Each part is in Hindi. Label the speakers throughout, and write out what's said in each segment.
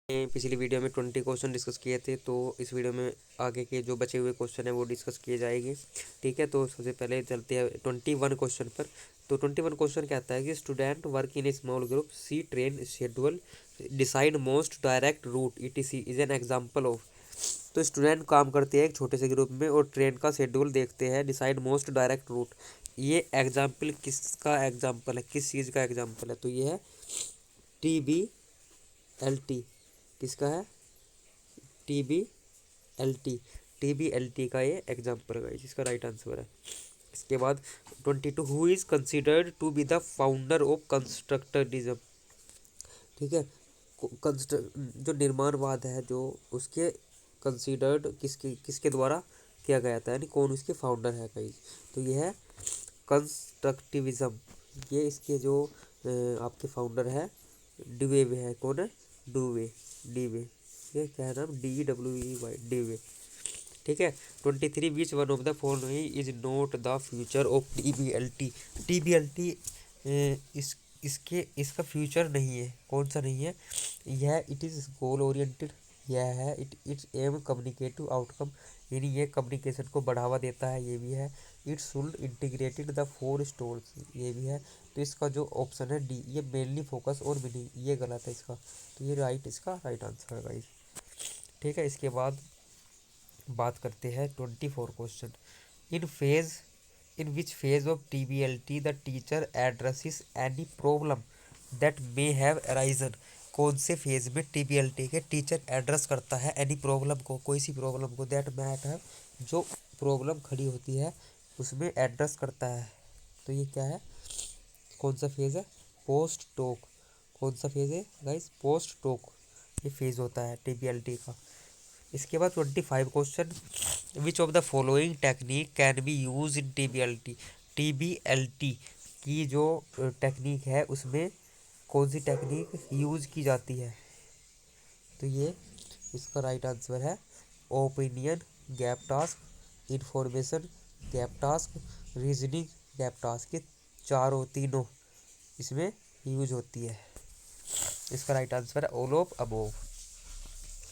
Speaker 1: पिछली वीडियो में 20 क्वेश्चन डिस्कस किए थे, तो इस वीडियो में आगे के जो बचे हुए क्वेश्चन हैं वो डिस्कस किए जाएंगे। ठीक है, तो सबसे पहले चलते हैं 21 क्वेश्चन पर। तो 21 क्वेश्चन कहता है कि student work in a small group, see train schedule, decide most direct route ETC is an example of. तो स्टूडेंट काम करते हैं एक छोटे से ग्रुप में और ट्रेन का शेड्यूल देखते हैं, डिसाइड मोस्ट डायरेक्ट रूट। ये एग्जाम्पल किसका एग्जाम्पल है, किस चीज़ का एग्जाम्पल है? तो ये है TBLT। किसका है? TBLT। TBLT का ये एग्जाम्पल है, जिसका राइट आंसर है। इसके बाद 22, who is considered to be the founder of constructivism. ठीक है, जो निर्माणवाद है, जो उसके कंसिडर्ड किसके किसके द्वारा किया गया था, यानी कौन उसके फाउंडर है कहीं। तो ये है कंस्ट्रक्टिविज्म। ये इसके जो आपके फाउंडर है डुवे है। कौन है? डुवे, डीवे। ये क्या है नाम? DWEY, डीवे। ठीक है। 23, which one of the following is not the future of TBLT। TBLT इसका फ्यूचर नहीं है। कौन सा नहीं है? यह इट इज़ गोल ओरिएंटेड। यह है इट्स एम कम्युनिकेटिव आउटकम, यानी ये कम्युनिकेशन को बढ़ावा देता है। ये भी है। It should integrated the four stores. ये भी है। तो इसका जो ऑप्शन है डी, ये मेनली फोकस और मीनिंग, ये गलत है इसका। तो ये इसका राइट आंसर है गाइस। ठीक है। इसके बाद बात करते हैं 24 question. In which phase of TBLT the teacher addresses any problem that may have arisen. कौन से फेज में TBLT के टीचर एड्रेस करता है एनी प्रॉब्लम को, कोई सी प्रॉब्लम को, दैट मैट है, जो प्रॉब्लम खड़ी होती है उसमें एड्रेस करता है। तो ये क्या है? कौन सा फेज है? Post talk. कौन सा फेज है गाइस? पोस्ट टॉक ये फेज होता है TBLT का। इसके बाद 25 question, which of the following technique can be use in TBLT। TBLT की जो टेक्निक है उसमें कौन सी टेक्निक यूज की जाती है? तो ये इसका राइट आंसर है opinion gap task, information gap task, reasoning gap task. ये तीनों इसमें यूज होती है। इसका राइट आंसर है ऑल ऑफ अबोव।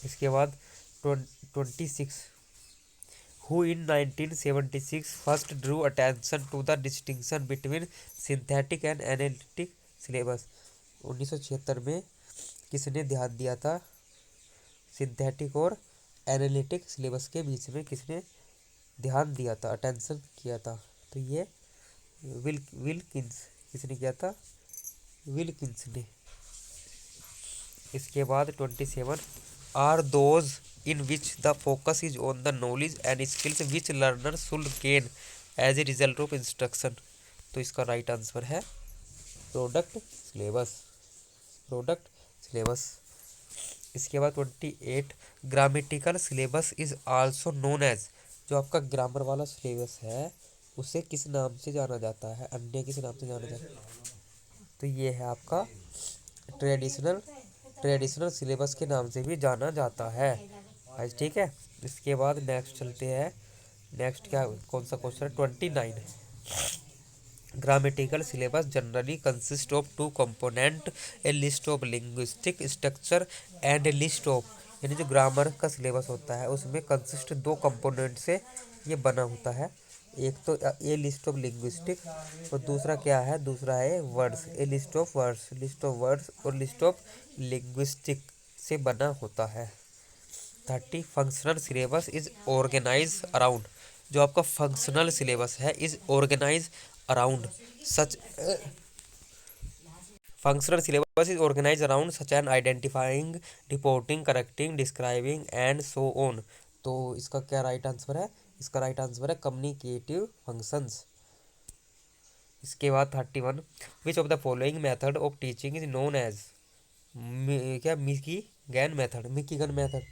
Speaker 1: इसके बाद 26, who in 1976 first drew attention to the distinction between synthetic and analytic syllabus। 1976 में किसने ध्यान दिया था सिंथेटिक और एनालिटिक सिलेबस के बीच में? किसने ध्यान दिया था, अटेंशन किया था? तो ये विल्किंस। किसने किया था? विल्किंस ने। इसके बाद 27, are those in which the focus is on the knowledge and skills which learner should gain as a result of instruction. तो इसका राइट आंसर है प्रोडक्ट सिलेबस। Product syllabus. इसके बाद 28, grammatical syllabus is also known as. जो आपका ग्रामर वाला सिलेबस है उसे किस नाम से जाना जाता है? अन्य किस नाम से जाना जाता है? तो ये है आपका ट्रेडिशनल ट्रेडिशनल सिलेबस के नाम से भी जाना जाता है। आज ठीक है। इसके बाद नेक्स्ट चलते हैं। नेक्स्ट क्या, कौन सा क्वेश्चन है? 29, grammatical syllabus generally consist of two component, a list of linguistic structure and a list of. यानी जो ग्रामर का सिलेबस होता है उसमें कंसिस्ट दो कंपोनेंट से ये बना होता है। एक तो ए लिस्ट ऑफ लिंग्विस्टिक और दूसरा क्या है? दूसरा है words, a list of words, list of words और लिस्ट ऑफ लिंग्विस्टिक से बना होता है। 30, functional syllabus is organise around. जो आपका फंक्शनल सिलेबस है is organise around such functional syllabus is organise around such and identifying, reporting, correcting, describing and so on. तो इसका क्या राइट आंसर है? इसका राइट आंसर है कम्युनिकेटिव फंक्शंस। इसके बाद 31, which of the following method of teaching is known as. क्या? Michigan method. मिकीगन मेथड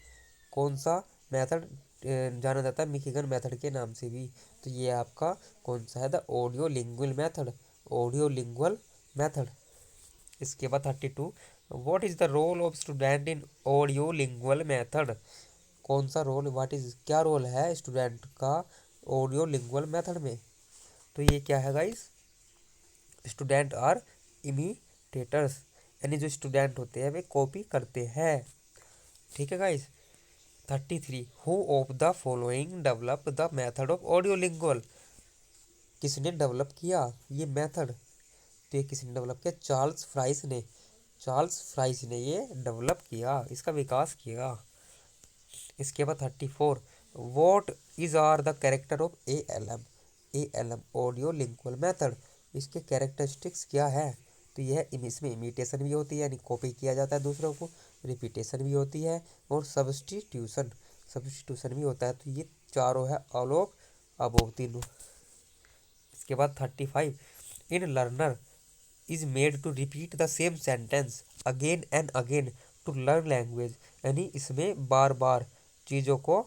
Speaker 1: कौन सा मेथड जाना जाता है? मिकीगन मेथड के नाम से भी। तो ये आपका कौन सा है? The audio lingual method. Audio lingual method. इसके बाद 32, what is the role of student in audio lingual method. कौन सा रोल, व्हाट इज, क्या रोल है स्टूडेंट का ऑडियो लिंगुअल मेथड में? तो ये क्या है गाइस? स्टूडेंट आर इमिटेटर्स, यानी जो स्टूडेंट होते हैं वे कॉपी करते हैं। ठीक है guys. 33, who of the following develop the method of audio lingual, किसने डेवलप किया ये मेथड, तो ये किसने डेवलप किया, चार्ल्स फ्राइस ने, चार्ल्स फ्राइस ने ये डेवलप किया, इसका विकास किया। इसके बाद 34, what is are the character of A L M audio lingual method, इसके कैरेक्टरिस्टिक्स क्या है, तो यह इसमें इमिटेशन भी होती है यानी कॉपी किया जाता है दूसरों को, रिपीटेशन भी होती है और सब्सटीट्यूशन सब्सटीट्यूशन भी होता है, तो ये चारों है अलोप अबोव तीनों। इसके बाद 35, in learner is made to repeat the same sentence again and again to learn language, यानी इसमें बार बार चीज़ों को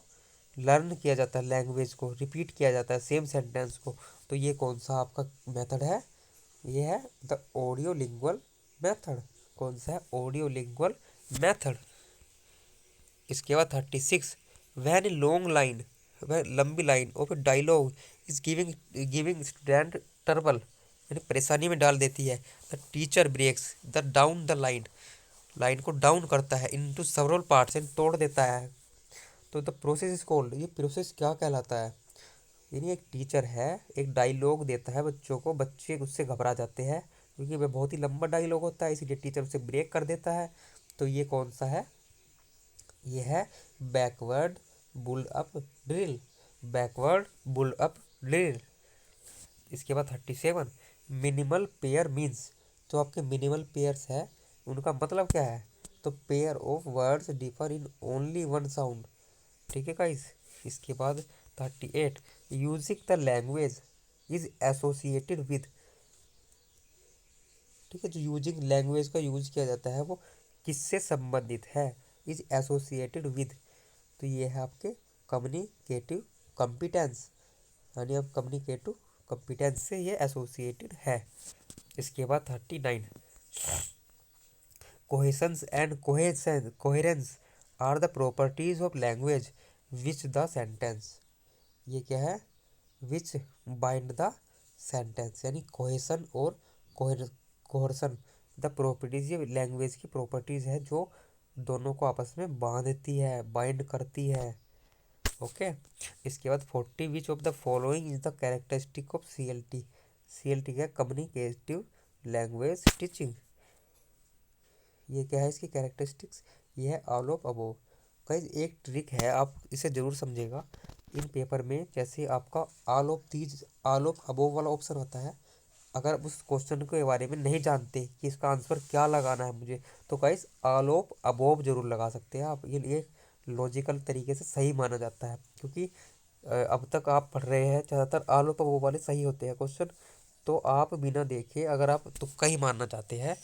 Speaker 1: लर्न किया जाता है, लैंग्वेज को रिपीट किया जाता है सेम सेंटेंस को, तो ये कौन सा आपका मेथड है, ये है द ऑडियो लिंगुअल मेथड। कौन सा है, ऑडियो लिंगुअल मेथड। इसके बाद 36, वैन ए लॉन्ग लाइन, वह लंबी line of a dialogue is giving giving student trouble, यानी परेशानी में डाल देती है, the teacher breaks the down the line, line को डाउन करता है इनटू सेवरल पार्ट्स, यानी तोड़ देता है, तो द प्रोसेस इज कॉल्ड, ये प्रोसेस क्या कहलाता है, यानी एक टीचर है एक डायलॉग देता है बच्चों को, बच्चे उससे घबरा जाते हैं क्योंकि वह बहुत ही लंबा डायलॉग होता है, इसीलिए टीचर उसे ब्रेक कर देता है, तो ये कौन सा है, ये है backward bull up drill, backward bull up drill. इसके बाद 37, मिनिमल पेयर मीन्स, जो आपके मिनिमल पेयर्स है उनका मतलब क्या है, तो pair of words differ in only one sound, ठीक है गाइस। इसके बाद 38, using the language is associated with, ठीक है, जो यूजिंग लैंग्वेज का यूज किया जाता है वो किससे संबंधित है, इज एसोसिएटेड विद, तो ये है आपके कम्युनिकेटिव कॉम्पिटेंस, यानी आप कम्युनिकेटिव कॉम्पिटेंस से ये एसोसिएटेड है। इसके बाद 39, cohesions and coherence are the properties of language which the sentence, ये क्या है, विच बाइंड द सेंटेंस, यानी कोहेशन और कोहर्सन द प्रॉपर्टीज, ये लैंग्वेज की प्रॉपर्टीज है जो दोनों को आपस में बांधती है, बाइंड करती है। ओके। इसके बाद 40, विच of the following is the characteristic of CLT, CLT क्या, कम्युनिकेटिव लैंग्वेज टीचिंग, ये क्या है इसकी कैरेक्टरिस्टिक्स, ये है ऑल ऑफ अबोव। गाइस एक ट्रिक है आप इसे जरूर समझेगा, इन पेपर में जैसे आपका ऑल ऑफ अबोव वाला ऑप्शन होता है, अगर आप उस क्वेश्चन के बारे में नहीं जानते कि इसका आंसर क्या लगाना है मुझे, तो गाइस ऑल ऑफ अबोव जरूर लगा सकते हैं आप, ये लॉजिकल तरीके से सही माना जाता है, क्योंकि अब तक आप पढ़ रहे हैं ज़्यादातर ऑल ऑफ अबोव वाले सही होते हैं क्वेश्चन, तो आप बिना देखे अगर आप तुक्का ही मानना चाहते हैं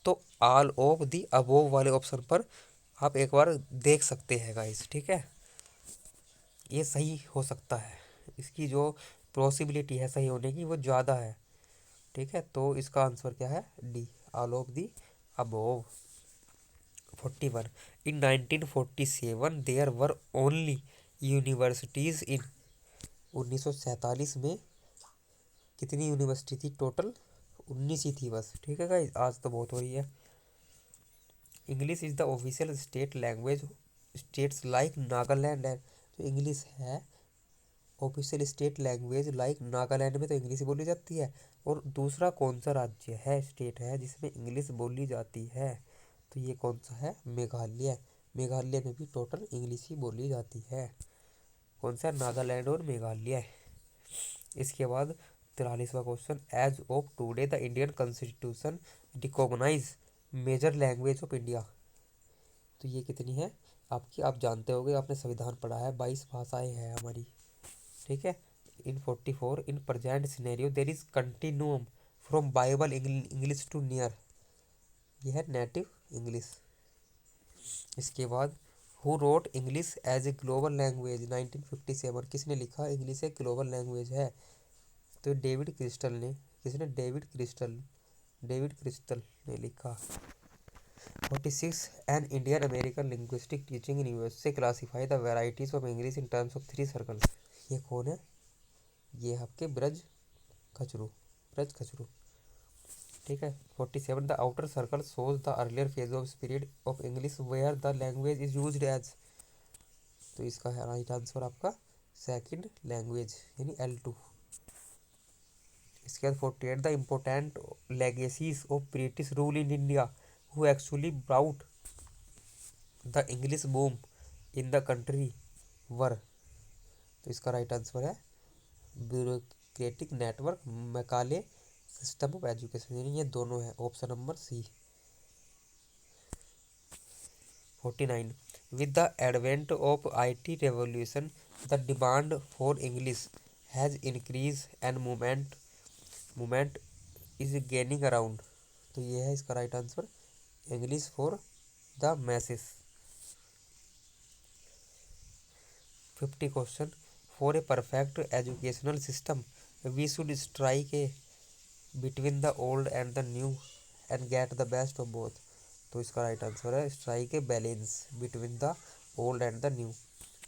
Speaker 1: तो ऑल ऑफ दी अबोव वाले ऑप्शन पर आप एक बार देख सकते हैं गाइस, ठीक है, ये सही हो सकता है, इसकी जो पॉसिबिलिटी है सही होने की वो ज़्यादा है, ठीक है, तो इसका आंसर क्या है, D, all of the above. 41, in 1947 there were only universities in, 1947 में कितनी यूनिवर्सिटी थी टोटल, 19 ही थी बस, ठीक है गाइस, आज तो बहुत हो रही है। English is the official state language states like Nagaland and, जो इंग्लिश है official state language like Nagaland में तो इंग्लिश बोली जाती है, और दूसरा कौन सा राज्य है, स्टेट है जिसमें इंग्लिश बोली जाती है, तो ये कौन सा है, मेघालय, मेघालय में भी टोटल इंग्लिश ही बोली जाती है, कौन सा, नागालैंड और मेघालय। इसके बाद 43वां question, as of today the Indian constitution recognise major language of India, तो ये कितनी है आपकी, आप जानते होंगे आपने संविधान पढ़ा है, 22 भाषाएं हैं हमारी, ठीक है। In 44, in present scenario there is continuum from bible English to near, यह है नेटिव इंग्लिश। इसके बाद who wrote English as a global language 1957, किसने लिखा इंग्लिश एक ग्लोबल लैंग्वेज है, तो डेविड क्रिस्टल ने, किसने, डेविड क्रिस्टल ने लिखा। 46, an Indian American linguistic teaching in USA classify the varieties of English in terms of 3 circles, ये कौन है, ये आपके ब्रज खचरू। ठीक है। 47 the outer circle shows the earlier phase of period of English where the language is used as. तो इसका है राइट आंसर आपका सेकंड लैंग्वेज यानी L2। इसके बाद 48 the important legacies of British rule in India who actually brought the English boom in the country were. तो इसका राइट आंसर है bureaucratic network Macaulay system of education, यानी ये दोनों है option number C. 49 with the advent of IT revolution the demand for English has increased and movement is gaining around। तो ये है इसका right answer English for the masses. 50 question for a perfect educational system we should strike a between the old and the new and get the best of both. तो इसका राइट आंसर है strike a balance between the old and the new.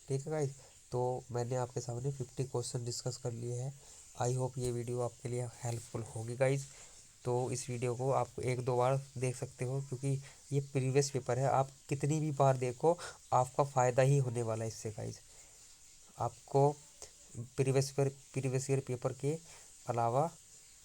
Speaker 1: ठीक है गाइज, तो मैंने आपके सामने 50 क्वेश्चन डिस्कस कर लिए हैं। आई होप ये वीडियो आपके लिए हेल्पफुल होगी गाइज। तो इस वीडियो को आप एक दो बार देख सकते हो क्योंकि ये प्रीवियस पेपर है, आप कितनी भी बार देखो आपका फ़ायदा ही होने वाला है इससे गाइज। आपको प्रीवियस ईयर पेपर के अलावा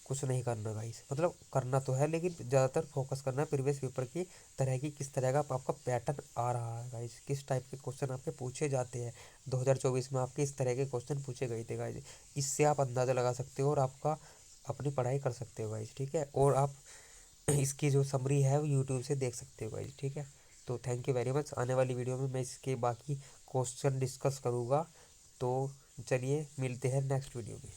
Speaker 1: कुछ नहीं करना गाइस, मतलब करना तो है लेकिन ज़्यादातर फोकस करना है प्रीवियस पेपर की तरह की, किस तरह का आपका पैटर्न आ रहा है गाइस, किस टाइप के क्वेश्चन आपके पूछे जाते हैं। 2024 में आपके इस तरह के क्वेश्चन पूछे गए थे गाइस, इससे आप अंदाज़ा लगा सकते हो और आपका अपनी पढ़ाई कर सकते हो गाइस। ठीक है, और आप इसकी जो समरी है वो यूट्यूब से देख सकते हो गाइस। ठीक है, तो थैंक यू वेरी मच। आने वाली वीडियो में मैं इसके बाकी क्वेश्चन डिस्कस करूँगा। तो चलिए मिलते हैं नेक्स्ट वीडियो में।